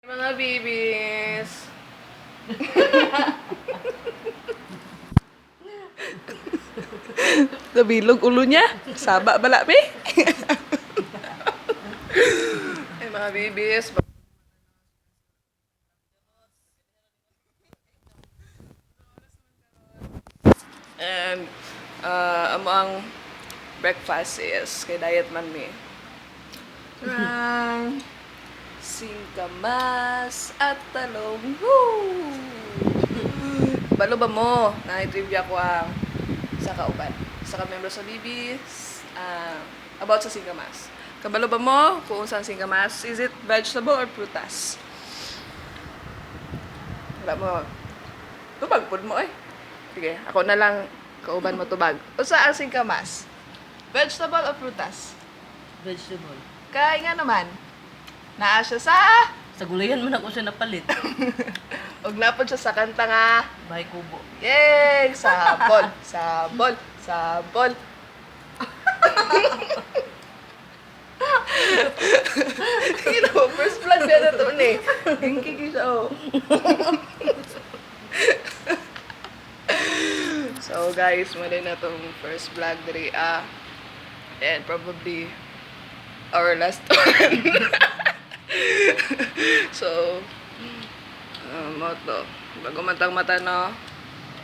Mga babies. Nabilog ulo niya. Saba bala, be. Ay, mga babies. And, among breakfast is kay diet man me. Singkamas at talong. Woo! Balo ba mo? Na-trivia ko ang sa kauban. Sa ka-member sa Bibis. About sa singkamas. Kabalo ba mo kung saan singkamas? Is it vegetable or prutas? Wala mo. Tubag po mo eh. Sige, ako na lang kauban mo tubag. O saan singkamas? Vegetable or prutas? Vegetable. Kaya nga naman. Naa siya sa... Sa gulayan man ako siya napalit. Huwag na po siya sa kanta nga. Bahay kubo. Yay! Sabol! Sabol! Sabol! You know, first vlog na na ito ni. Gingkiki siya, oh. So, guys, mali na itong first vlog diri. And probably our last one. So, mo to. Bago matang mata, no?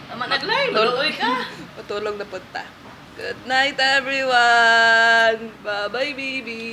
Tama naglay, luloy ka. Matulog na punta. Good night, everyone! Bye-bye, baby!